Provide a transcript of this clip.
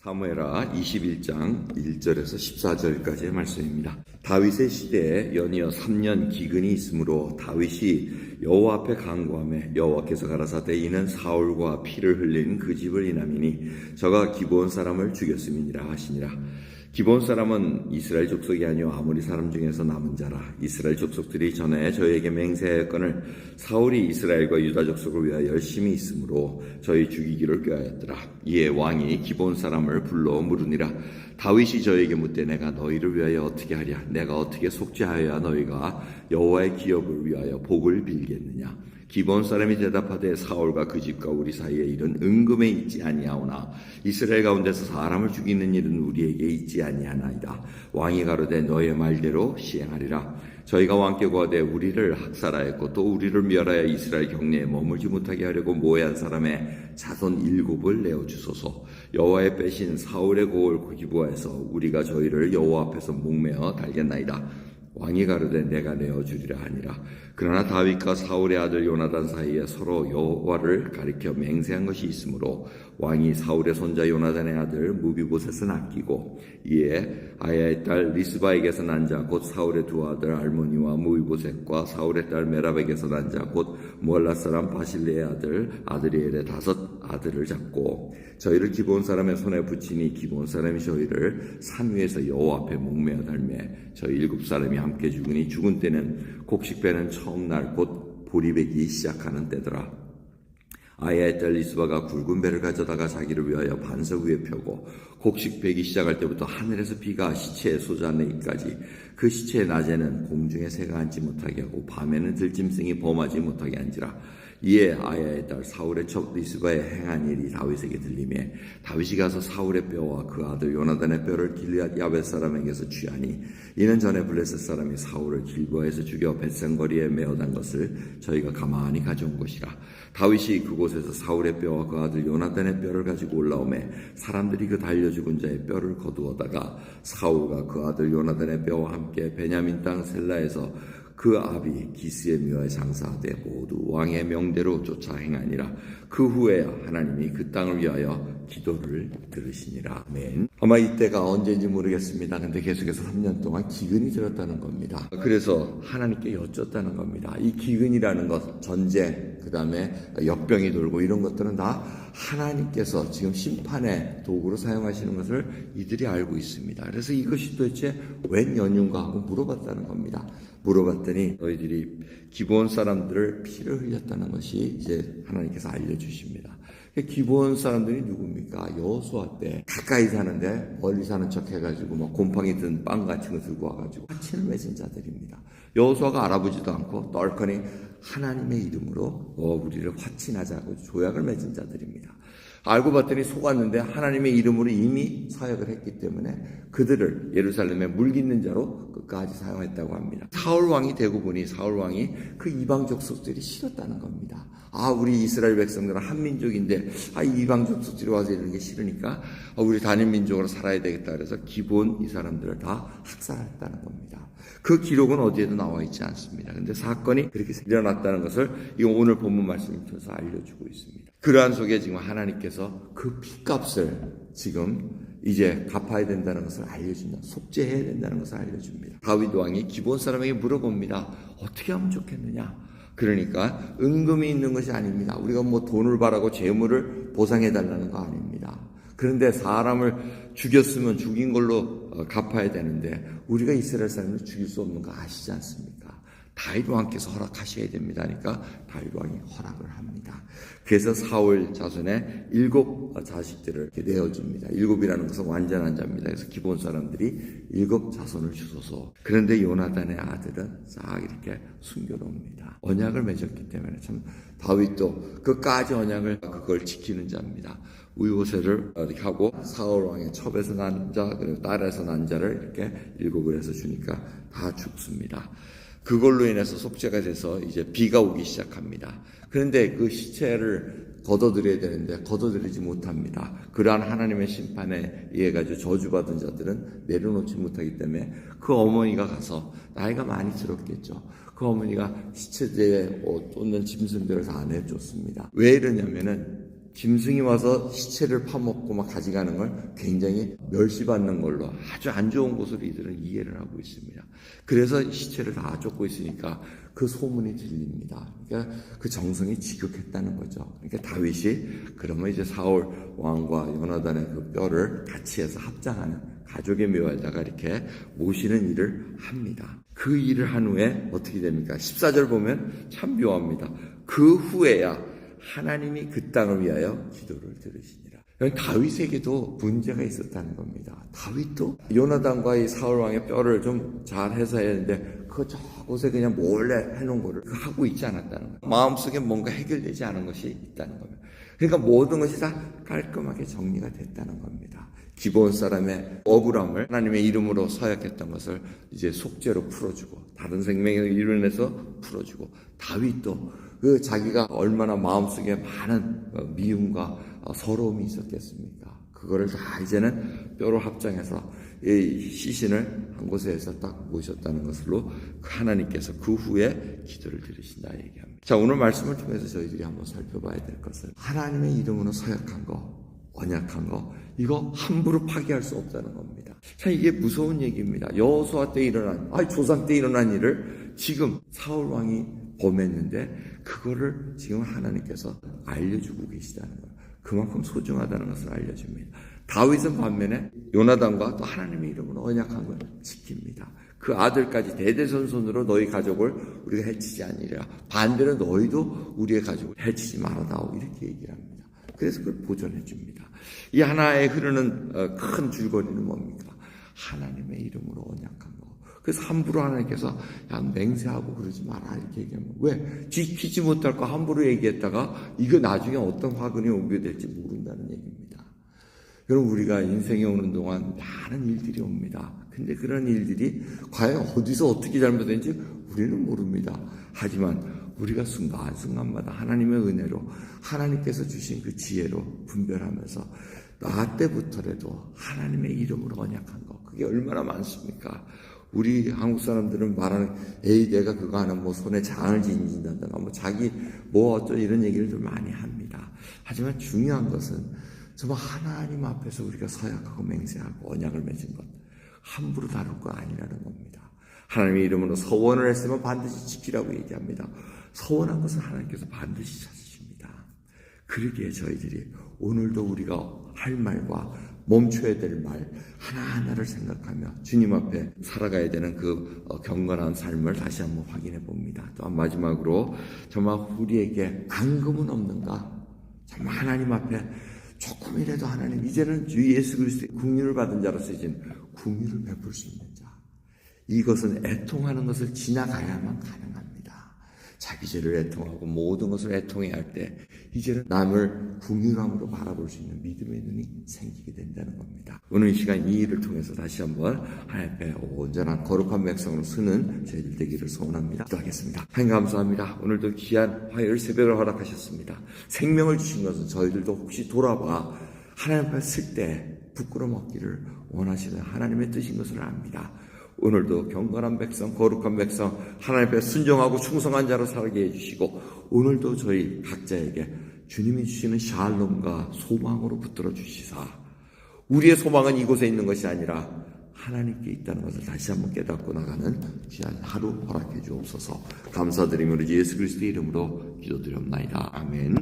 사무엘하 21장 1절에서 14절까지의 말씀입니다. 다윗의 시대에 연이어 3년 기근이 있으므로 다윗이 여호와 앞에 간구하며 여호와께서 가라사대 이는 사울과 피를 흘린 그 집을 인함이니 저가 기브온 사람을 죽였음이니라 하시니라. 기브온 사람은 이스라엘 족속이 아니요 아모리 사람 중에서 남은 자라. 이스라엘 족속들이 전에 저희에게 맹세하였거늘 사울이 이스라엘과 유다 족속을 위하여 열심히 있으므로 저희 죽이기를 꾀하였더라. 이에 왕이 기브온 사람을 불러 물으니라. 다윗이 저에게 묻되 내가 너희를 위하여 어떻게 하랴? 내가 어떻게 속죄하여야 너희가 여호와의 기업을 위하여 복을 빌겠느냐? 기브온 사람이 대답하되 사울과 그 집과 우리 사이에 일은 은금에 있지 아니하오나 이스라엘 가운데서 사람을 죽이는 일은 우리에게 있지 아니하나이다. 왕이 가로되 너의 말대로 시행하리라. 저희가 왕께 구하되 우리를 학살하였고 또 우리를 멸하여 이스라엘 경내에 머물지 못하게 하려고 모해한 사람의 자손 7을 내어주소서. 여호와의 빼신 사울의 고을 기브아에서 우리가 저희를 여호와 앞에서 목매어 달겠나이다. 왕이 가로되 내가 내어주리라 하니라. 그러나 다윗과 사울의 아들 요나단 사이에 서로 여호와를 가리켜 맹세한 것이 있으므로 왕이 사울의 손자 요나단의 아들 무비보셋은 아끼고 이에 아야의 딸 리스바에게서 난 자 곧 사울의 두 아들 알모니와 무비보셋과 사울의 딸 메랍에게서 난 자 곧 무할랏 사람 바실레의 아들 아드리엘의 5 아들을 잡고 저희를 기브온 사람의 손에 붙이니 기브온 사람이 저희를 산 위에서 여호와 앞에 목매어 달매 저희 7사람이 함께 죽으니 죽은 때는 곡식배는 처음 날 곧 보리배기 시작하는 때더라. 아야의 딸 리스바가 굵은 배를 가져다가 자기를 위하여 반석 위에 펴고 곡식 배기 시작할 때부터 하늘에서 비가 시체에 쏟아내기까지 그 시체의 낮에는 공중에 새가 앉지 못하게 하고 밤에는 들짐승이 범하지 못하게 한지라. 이에 아야의 딸 사울의 첩 리스바의 행한 일이 다윗에게 들리매 다윗이 가서 사울의 뼈와 그 아들 요나단의 뼈를 길르앗 야벳 사람에게서 취하니 이는 전에 블레셋 사람이 사울을 길보아에서 죽여 벳생거리에 메어단 것을 저희가 가만히 가져온 것이라. 다윗이 그곳에서 사울의 뼈와 그 아들 요나단의 뼈를 가지고 올라오매 사람들이 그 달려 죽은 자의 뼈를 거두어다가 사울과 그 아들 요나단의 뼈와 함께 베냐민 땅 셀라에서 그 아비 기스의 묘에 장사하되 모두 왕의 명대로 쫓아 행하니라. 그 후에 하나님이 그 땅을 위하여 기도를 들으시니라. 아멘. 아마 이때가 언제인지 모르겠습니다. 근데 계속해서 3년 동안 기근이 들었다는 겁니다. 그래서 하나님께 여쭙다는 겁니다. 이 기근이라는 것, 전쟁, 그 다음에 역병이 돌고 이런 것들은 다 하나님께서 지금 심판의 도구로 사용하시는 것을 이들이 알고 있습니다. 그래서 이것이 도대체 웬 연유인가 하고 물어봤다는 겁니다. 물어봤더니 너희들이 기브온 사람들을 피를 흘렸다는 것이 이제 하나님께서 알려주십니다. 기브온 사람들이 누굽니까? 여호수아 때 가까이 사는데 멀리 사는 척 해가지고 막 곰팡이 든 빵 같은 거 들고 와가지고 화친을 맺은 자들입니다. 여호수아가 알아보지도 않고 떨거니 하나님의 이름으로 우리를 화친하자고 조약을 맺은 자들입니다. 알고 봤더니 속았는데 하나님의 이름으로 이미 사역을 했기 때문에 그들을 예루살렘에 물깃는 자로 끝까지 사용했다고 합니다. 사울왕이 되고 보니 사울왕이 그 이방 족속들이 싫었다는 겁니다. 우리 이스라엘 백성들은 한민족인데 이방 족속들이 와서 이러는 게 싫으니까 우리 단일민족으로 살아야 되겠다 그래서 기본 이 사람들을 다 학살했다는 겁니다. 그 기록은 어디에도 나와 있지 않습니다. 근데 사건이 그렇게 일어났다는 것을 오늘 본문 말씀을 통해서 알려주고 있습니다. 그러한 속에 지금 하나님께서 그 피값을 지금 이제 갚아야 된다는 것을 알려준다. 속죄해야 된다는 것을 알려줍니다. 다윗 왕이 기브온 사람에게 물어봅니다. 어떻게 하면 좋겠느냐? 그러니까 은금이 있는 것이 아닙니다. 우리가 뭐 돈을 바라고 재물을 보상해달라는 거 아닙니다. 그런데 사람을 죽였으면 죽인 걸로 갚아야 되는데 우리가 이스라엘 사람을 죽일 수 없는 거 아시지 않습니까? 다윗 왕께서 허락하셔야 됩니다. 그러니까 다윗 왕이 허락을 합니다. 그래서 사울 자손의 7 자식들을 이렇게 내어줍니다. 7이라는 것은 완전한 자입니다. 그래서 기본 사람들이 7 자손을 주소서. 그런데 요나단의 아들은 싹 이렇게 숨겨놓습니다. 언약을 맺었기 때문에 참 다윗도 끝까지 언약을 그걸 지키는 자입니다. 우유보셋을 이렇게 하고 사울 왕의 첩에서 난 자, 그리고 딸에서 난 자를 이렇게 7을 해서 주니까 다 죽습니다. 그걸로 인해서 속죄가 돼서 이제 비가 오기 시작합니다. 그런데 그 시체를 걷어들여야 되는데 걷어들이지 못합니다. 그러한 하나님의 심판에 의해 가지고 저주받은 자들은 내려놓지 못하기 때문에 그 어머니가 가서 나이가 많이 들었겠죠. 그 어머니가 시체대에 쫓는 짐승들을 다 내쫓습니다. 왜 이러냐면은 짐승이 와서 시체를 파먹고 막 가져가는 걸 굉장히 멸시받는 걸로 아주 안 좋은 것으로 이들은 이해를 하고 있습니다. 그래서 시체를 다 쫓고 있으니까 그 소문이 들립니다. 그러니까 그 정성이 지극했다는 거죠. 그러니까 다윗이 그러면 이제 사울 왕과 요나단의 그 뼈를 같이 해서 합장하는 가족의 묘에다가 이렇게 모시는 일을 합니다. 그 일을 한 후에 어떻게 됩니까? 14절 보면 참 묘합니다. 그 후에야 하나님이 그 땅을 위하여 기도를 들으시니라. 다윗에게도 문제가 있었다는 겁니다. 다윗도 요나단과 이 사울 왕의 뼈를 좀 잘 해서 해야 되는데 그거 저곳에 그냥 몰래 해놓은 거를 하고 있지 않았다는 거예요. 마음속에 뭔가 해결되지 않은 것이 있다는 겁니다. 그러니까 모든 것이 다 깔끔하게 정리가 됐다는 겁니다. 기브온 사람의 억울함을 하나님의 이름으로 서약했던 것을 이제 속죄로 풀어주고 다른 생명의 이론에서 풀어주고 다윗도 그 자기가 얼마나 마음속에 많은 미움과 서러움이 있었겠습니까? 그거를 다 이제는 뼈로 합장해서 이 시신을 한 곳에 해서 딱 모셨다는 것으로 하나님께서 그 후에 기도를 들으신다 얘기합니다. 자, 오늘 말씀을 통해서 저희들이 한번 살펴봐야 될 것은 하나님의 이름으로 서약한 거, 언약한 거, 이거 함부로 파기할 수 없다는 겁니다. 참 이게 무서운 얘기입니다. 여호수아 때 일어난, 조상 때 일어난 일을 지금 사울 왕이 범했는데 그거를 지금 하나님께서 알려주고 계시다는 거예요. 그만큼 소중하다는 것을 알려줍니다. 다윗은 반면에 요나단과 또 하나님의 이름으로 언약한 걸 지킵니다. 그 아들까지 대대손손으로 너희 가족을 우리가 해치지 아니라 반대로 너희도 우리의 가족을 해치지 말아다오 이렇게 얘기를 합니다. 그래서 그걸 보존해 줍니다. 이 하나에 흐르는 큰 줄거리는 뭡니까? 하나님의 이름으로 언약한 거. 그래서 함부로 하나님께서 야 맹세하고 그러지 마라 이렇게 얘기하면 왜? 지키지 못할 거 함부로 얘기했다가 이거 나중에 어떤 화근이 오게 될지 모른다는 얘기입니다. 여러분 우리가 인생에 오는 동안 많은 일들이 옵니다. 근데 그런 일들이 과연 어디서 어떻게 잘못된지 우리는 모릅니다. 하지만 우리가 순간순간마다 하나님의 은혜로 하나님께서 주신 그 지혜로 분별하면서 나 때부터라도 하나님의 이름으로 언약한 거 그게 얼마나 많습니까? 우리 한국 사람들은 말하는 에이 내가 그거 하나 뭐 손에 장을 지닌다든가 뭐 자기 뭐 어쩌 이런 얘기를 좀 많이 합니다. 하지만 중요한 것은 정말 하나님 앞에서 우리가 서약하고 맹세하고 언약을 맺은 것 함부로 다룰 거 아니라는 겁니다. 하나님의 이름으로 서원을 했으면 반드시 지키라고 얘기합니다. 서원한 것은 하나님께서 반드시 찾으십니다. 그러기에 저희들이 오늘도 우리가 할 말과 멈춰야 될 말 하나하나를 생각하며 주님 앞에 살아가야 되는 그 경건한 삶을 다시 한번 확인해 봅니다. 또한 마지막으로 정말 우리에게 앙금은 없는가? 정말 하나님 앞에 조금이라도 하나님 이제는 주 예수 그리스도의 긍휼을 받은 자로서 이제는 긍휼을 베풀 수 있는 자. 이것은 애통하는 것을 지나가야만 가능합니다. 자기 죄를 애통하고 모든 것을 애통해야 할 때 이제는 남을 긍휼함으로 바라볼 수 있는 믿음의 눈이 생기게 된다는 겁니다. 오늘 이 시간 이 일을 통해서 다시 한번 하나님 앞에 온전한 거룩한 백성으로 서는 저희들 되기를 소원합니다. 기도하겠습니다. 하나님 감사합니다. 오늘도 귀한 화요일 새벽을 허락하셨습니다. 생명을 주신 것은 저희들도 혹시 돌아봐 하나님 앞에 쓸 때 부끄러움 없기를 원하시는 하나님의 뜻인 것을 압니다. 오늘도 경건한 백성, 거룩한 백성, 하나님 앞에 순종하고 충성한 자로 살게 해주시고 오늘도 저희 각자에게 주님이 주시는 샬롬과 소망으로 붙들어 주시사 우리의 소망은 이곳에 있는 것이 아니라 하나님께 있다는 것을 다시 한번 깨닫고 나가는 귀한 하루 허락해 주옵소서. 감사드리며 우리 예수 그리스도의 이름으로 기도드렸나이다. 아멘.